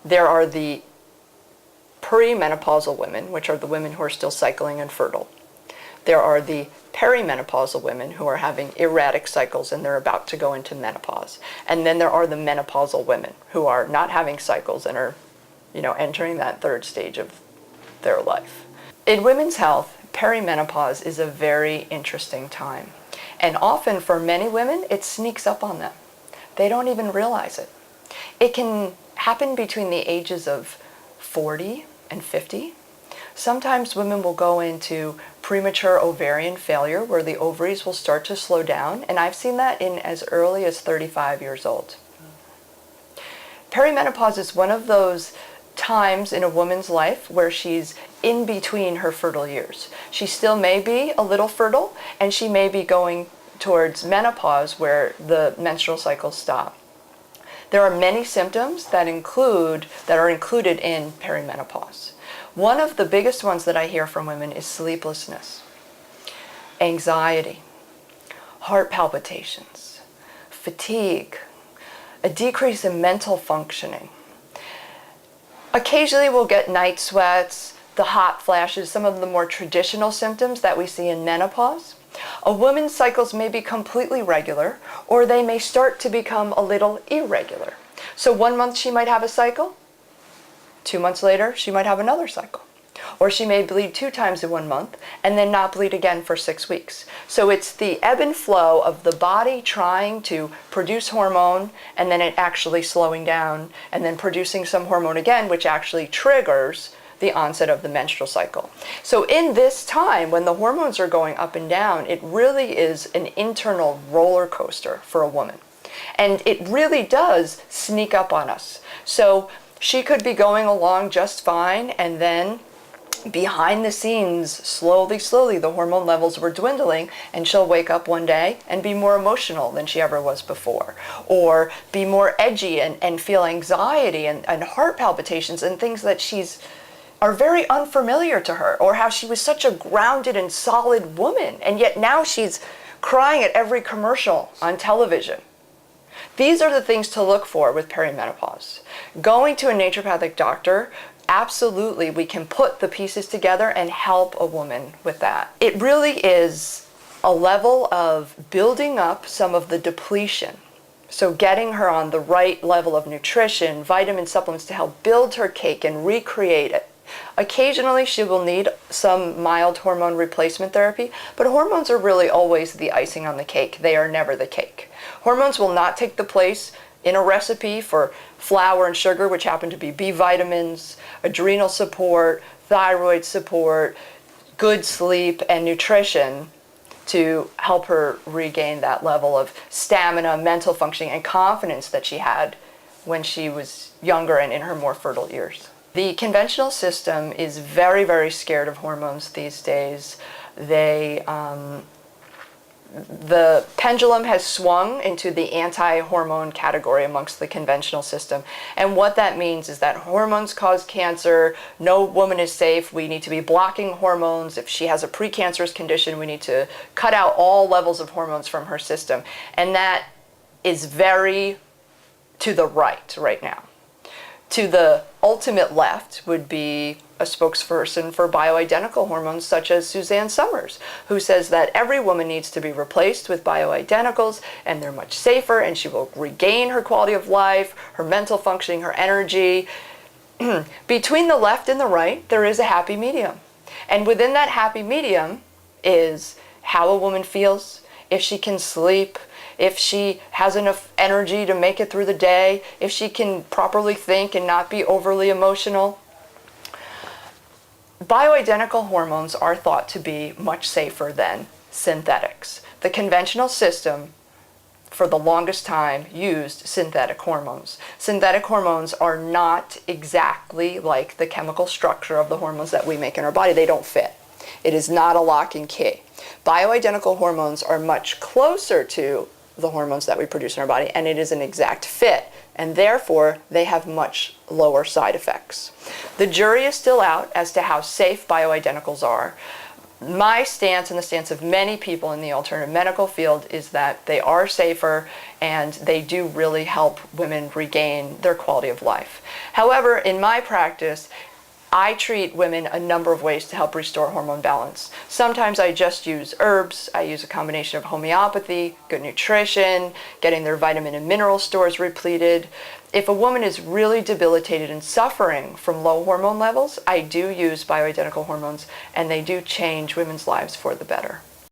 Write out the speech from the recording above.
There are the perimenopausal women, which are the women who are still cycling and fertile. There are the perimenopausal women who are having erratic cycles and they're about to go into menopause. And then there are the menopausal women who are not having cycles and are, entering that third stage of their life. In women's health, perimenopause is a very interesting time. And often for many women, it sneaks up on them. They don't even realize it. It can happen between the ages of 40 and 50. Sometimes women will go into premature ovarian failure where the ovaries will start to slow down, and I've seen that in as early as 35 years old. Perimenopause is one of those times in a woman's life where she's in between her fertile years. She still may be a little fertile, and she may be going towards menopause where the menstrual cycles stop. There are many symptoms that are included in perimenopause. One of the biggest ones that I hear from women is sleeplessness, anxiety, heart palpitations, fatigue, a decrease in mental functioning. Occasionally we'll get night sweats, the hot flashes, some of the more traditional symptoms that we see in menopause. A woman's cycles may be completely regular, or they may start to become a little irregular. So 1 month she might have a cycle, 2 months later she might have another cycle. Or she may bleed 2 times in 1 month and then not bleed again for 6 weeks. So it's the ebb and flow of the body trying to produce hormone and then it actually slowing down and then producing some hormone again, which actually triggers the onset of the menstrual cycle. So in this time when the hormones are going up and down, it really is an internal roller coaster for a woman. And it really does sneak up on us. So she could be going along just fine, and then behind the scenes, slowly, the hormone levels were dwindling, and she'll wake up one day and be more emotional than she ever was before, or be more edgy and feel anxiety and heart palpitations and things that are very unfamiliar to her, or how she was such a grounded and solid woman, and yet now she's crying at every commercial on television. These are the things to look for with perimenopause. Going to a naturopathic doctor, absolutely, we can put the pieces together and help a woman with that. It really is a level of building up some of the depletion. So getting her on the right level of nutrition, vitamin supplements to help build her cake and recreate it. Occasionally she will need some mild hormone replacement therapy, but hormones are really always the icing on the cake. They are never the cake. Hormones will not take the place in a recipe for flour and sugar, which happen to be B vitamins, adrenal support, thyroid support, good sleep, and nutrition to help her regain that level of stamina, mental functioning, and confidence that she had when she was younger and in her more fertile years. The conventional system is very, very scared of hormones these days. The pendulum has swung into the anti-hormone category amongst the conventional system. And what that means is that hormones cause cancer, no woman is safe, we need to be blocking hormones. If she has a precancerous condition, we need to cut out all levels of hormones from her system. And that is very to the right now. To the ultimate left would be a spokesperson for bioidentical hormones such as Suzanne Summers, who says that every woman needs to be replaced with bioidenticals and they're much safer and she will regain her quality of life, her mental functioning, her energy. Between the left and the right, there is a happy medium. And within that happy medium is how a woman feels, if she can sleep, if she has enough energy to make it through the day, if she can properly think and not be overly emotional. Bioidentical hormones are thought to be much safer than synthetics. The conventional system, for the longest time, used synthetic hormones. Synthetic hormones are not exactly like the chemical structure of the hormones that we make in our body. They don't fit. It is not a lock and key. Bioidentical hormones are much closer to the hormones that we produce in our body, and it is an exact fit, and therefore they have much lower side effects. The jury is still out as to how safe bioidenticals are. My stance and the stance of many people in the alternative medical field is that they are safer and they do really help women regain their quality of life. However, in my practice, I treat women a number of ways to help restore hormone balance. Sometimes I just use herbs. I use a combination of homeopathy, good nutrition, getting their vitamin and mineral stores repleted. If a woman is really debilitated and suffering from low hormone levels, I do use bioidentical hormones, and they do change women's lives for the better.